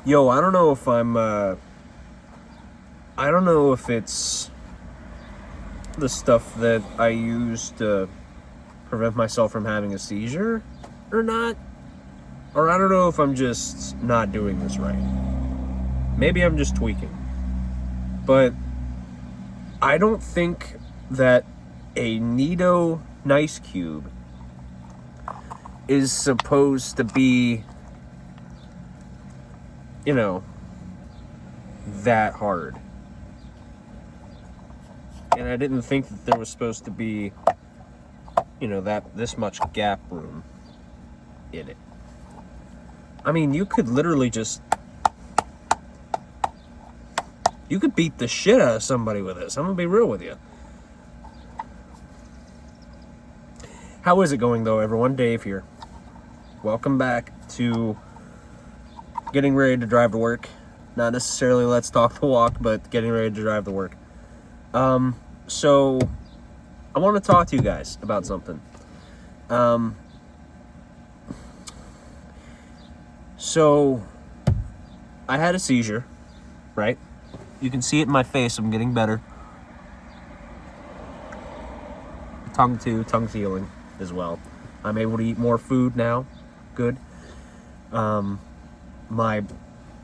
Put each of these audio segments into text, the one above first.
Yo, I don't know if I don't know if it's the stuff that I use to prevent myself from having a seizure or not. Or I don't know if I'm just not doing this right. Maybe I'm just tweaking. But I don't think that a NEE-DOH nice cube is supposed to be, you know, that hard. And I didn't think that there was supposed to be, you know, this much gap room in it. I mean, you could literally you could beat the shit out of somebody with this. I'm gonna be real with you. How is it going though, everyone? Dave here. Welcome back to getting ready to drive to work. Not necessarily let's talk the walk, but getting ready to drive to work. So I want to talk to you guys about something. So I had a seizure, right? You can see it in my face. I'm getting better. Tongue's healing as well. I'm able to eat more food now. Good. My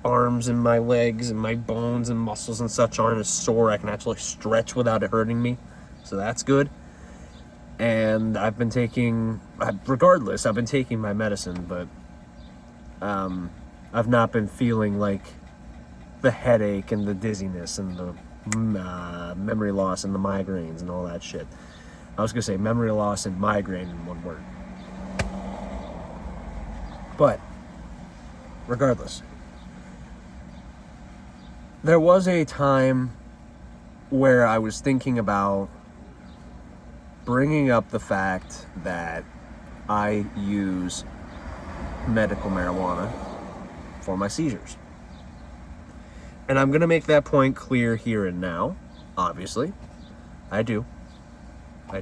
arms and my legs and my bones and muscles and such aren't as sore. I can actually stretch without it hurting me. So that's good. And I've been taking my medicine, but I've not been feeling like the headache and the dizziness and the memory loss and the migraines and all that shit. I was gonna say memory loss and migraine in one word. But regardless, there was a time where I was thinking about bringing up the fact that I use medical marijuana for my seizures. And I'm going to make that point clear here and now. Obviously, I do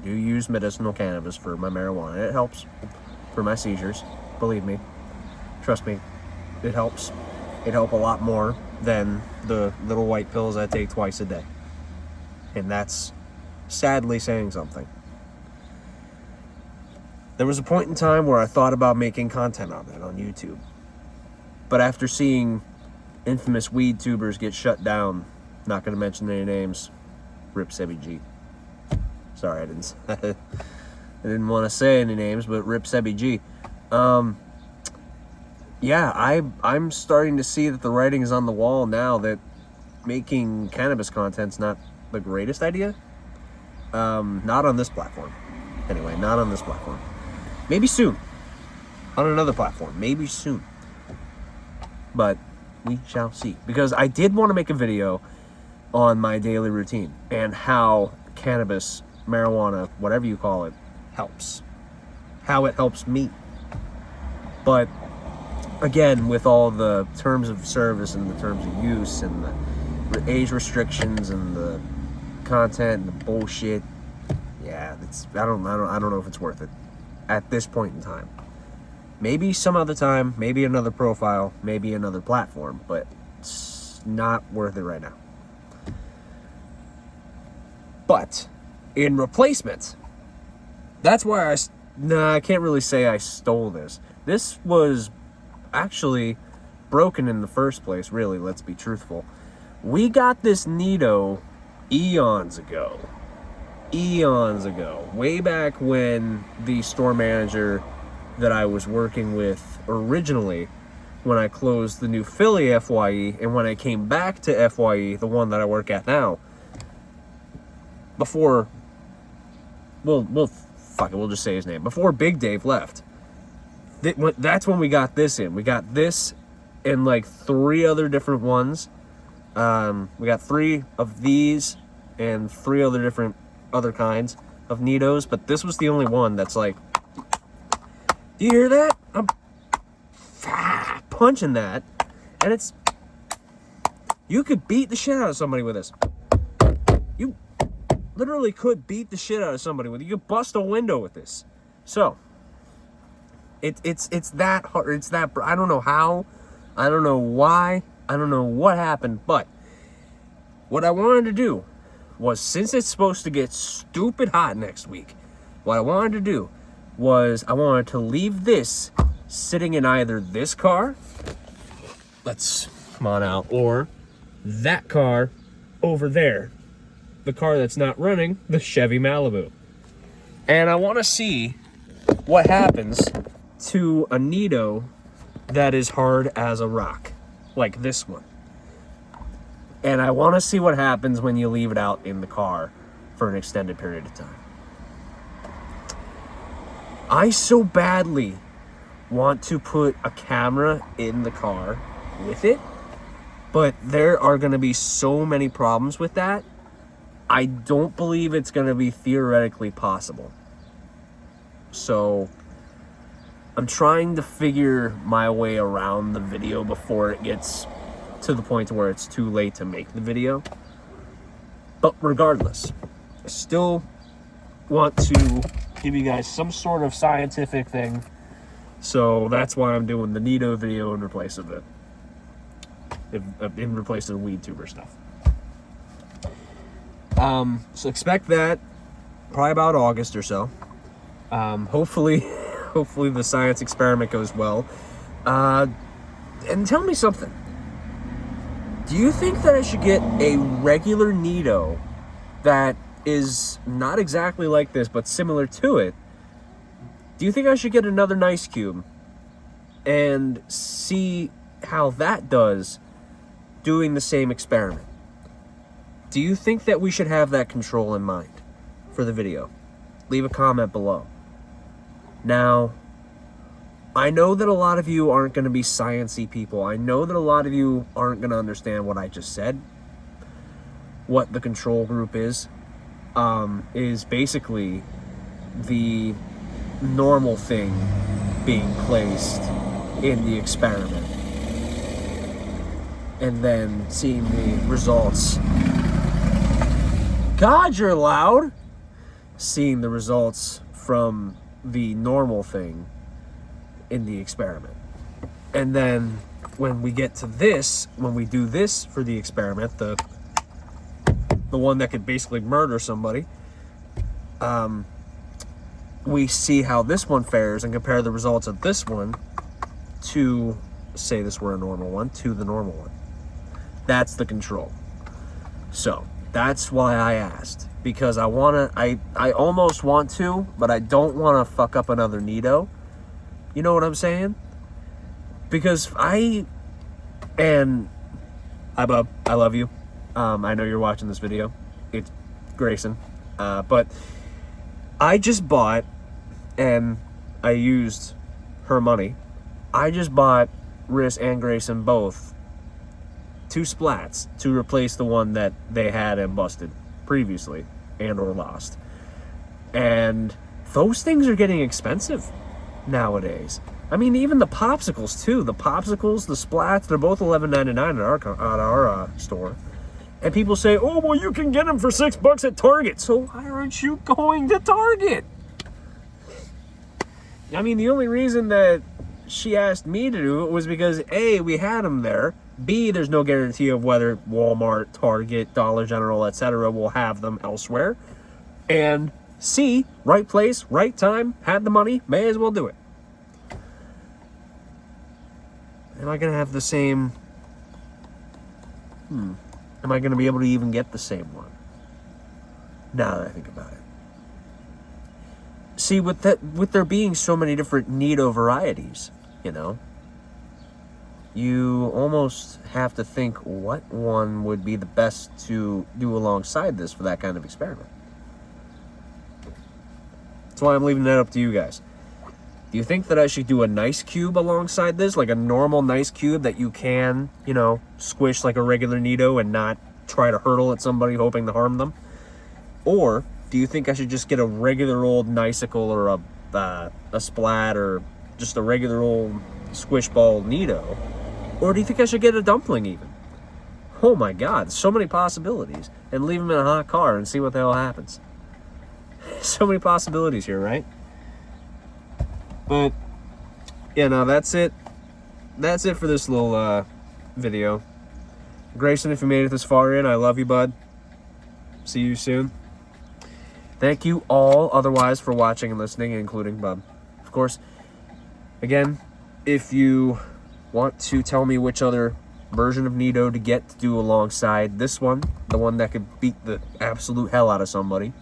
use medicinal cannabis for my marijuana. It helps for my seizures. Believe me. Trust me. It helps. It helps a lot more than the little white pills I take twice a day. And that's sadly saying something. There was a point in time where I thought about making content on it on YouTube. But after seeing infamous weed tubers get shut down, not going to mention any names, rip Sebby G. Sorry, I didn't want to say any names, but rip Sebby G. Yeah, I'm starting to see that the writing is on the wall now that making cannabis content's not the greatest idea. Not on this platform. Anyway, not on this platform. Maybe soon. On another platform. Maybe soon. But we shall see. Because I did want to make a video on my daily routine and how cannabis, marijuana, whatever you call it, helps. How it helps me. But again, with all the terms of service and the terms of use and the age restrictions and the content and the bullshit, yeah, I don't know if it's worth it at this point in time. Maybe some other time, maybe another profile, maybe another platform, but it's not worth it right now. But in replacement, that's why I can't really say I stole this. This was actually broken in the first place, really, let's be truthful. We got this NEE-DOH eons ago, way back when the store manager that I was working with originally, when I closed the new Philly FYE, and when I came back to FYE, the one that I work at now, before, we'll just say his name, before Big Dave left, that's when we got this in. We got this and like 3 other different ones. We got 3 of these and 3 other kinds of NEE-DOHs, but this was the only one that's like, do you hear that? I'm punching that, and you could beat the shit out of somebody with this. literally could beat the shit out of somebody with. You could bust a window with this. So it's that hard. It's that, I don't know how, I don't know why, I don't know what happened, but what I wanted to do was, since it's supposed to get stupid hot next week, what I wanted to do was I wanted to leave this sitting in either this car, let's come on out, or that car over there, the car that's not running, the Chevy Malibu. And I want to see what happens to a NEE-DOH that is hard as a rock, like this one. And I want to see what happens when you leave it out in the car for an extended period of time. I so badly want to put a camera in the car with it, but there are going to be so many problems with that. I don't believe it's going to be theoretically possible. So I'm trying to figure my way around the video before it gets to the point where it's too late to make the video. But regardless, I still want to give you guys some sort of scientific thing. So that's why I'm doing the NEE-DOH video in replace of in replace of the weed tuber stuff. So expect that probably about August or so. Hopefully the science experiment goes well. And tell me something. Do you think that I should get a regular NEE-DOH that is not exactly like this, but similar to it? Do you think I should get another nice cube and see how that does doing the same experiment? Do you think that we should have that control in mind for the video? Leave a comment below. Now, I know that a lot of you aren't going to be science-y people. I know that a lot of you aren't going to understand what I just said. What the control group is basically the normal thing being placed in the experiment and then seeing the results. God, you're loud! Seeing the results from the normal thing in the experiment. And then when we get to this, when we do this for the experiment, the one that could basically murder somebody, we see how this one fares and compare the results of this one to, say this were a normal one, to the normal one. That's the control. So that's why I asked, because I almost want to, but I don't want to fuck up another NEE-DOH. You know what I'm saying? Because hi Bub, I love you. I know you're watching this video. It's Grayson. But I just bought, and I used her money, I just bought Riss and Grayson both 2 splats to replace the one that they had and busted previously and or lost. And those things are getting expensive nowadays. I mean, even the popsicles too. The popsicles, the splats, they're both $11.99 at our store. And people say, oh, well, you can get them for $6 at Target. So why aren't you going to Target? I mean, the only reason that she asked me to do it was because A, we had them there. B, there's no guarantee of whether Walmart, Target, Dollar General, etc. will have them elsewhere. And C, right place, right time, had the money, may as well do it. Am I going to have the same... Am I going to be able to even get the same one? Now that I think about it. See, with there being so many different NEE-DOH varieties, you know, you almost have to think what one would be the best to do alongside this for that kind of experiment. That's why I'm leaving that up to you guys. Do you think that I should do a nice cube alongside this? Like a normal nice cube that you can, you know, squish like a regular NEE-DOH and not try to hurtle at somebody hoping to harm them? Or do you think I should just get a regular old Nicicle or a Splat or just a regular old squish ball NEE-DOH? Or do you think I should get a dumpling even? Oh my God, so many possibilities. And and leave them in a hot car and see what the hell happens. So many possibilities here, right? But yeah, no, that's it. That's it for this little video. Grayson, if you made it this far in, I love you, bud. See you soon. Thank you all otherwise for watching and listening, including Bub. Of course, again, if you want to tell me which other version of NEE-DOH to get to do alongside this one, the one that could beat the absolute hell out of somebody,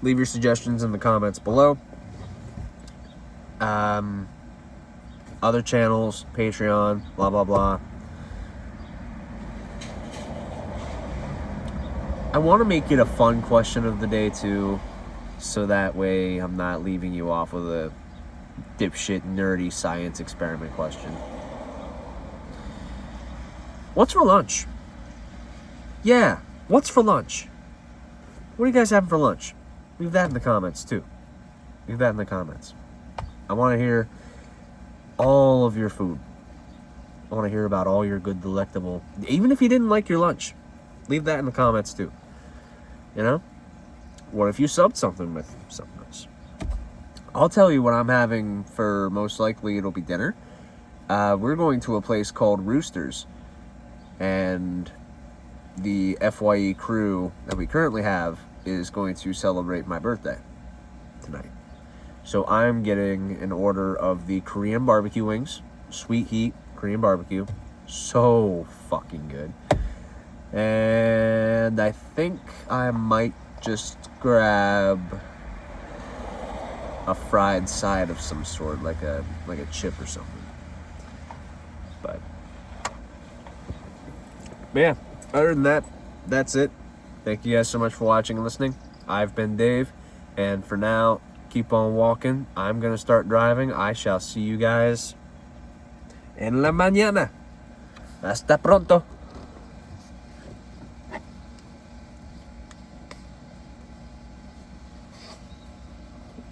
leave your suggestions in the comments below. Other channels, Patreon, blah blah blah. I want to make it a fun question of the day too, so that way I'm not leaving you off with a dipshit nerdy science experiment question. What's for lunch? Yeah, what's for lunch? What are you guys having for lunch? Leave that in the comments too. Leave that in the comments. I want to hear all of your food. I want to hear about all your good, delectable... Even if you didn't like your lunch, leave that in the comments too. You know? What if you subbed something with something else? I'll tell you what I'm having for, most likely it'll be dinner. We're going to a place called Roosters. And the FYE crew that we currently have is going to celebrate my birthday tonight. So I'm getting an order of the Korean barbecue wings, sweet heat Korean barbecue, so fucking good. And I think I might just grab a fried side of some sort, like a chip or something. But yeah, other than that, that's it. Thank you guys so much for watching and listening. I've been Dave, and for now, keep on walking. I'm gonna start driving. I shall see you guys en la mañana. Hasta pronto.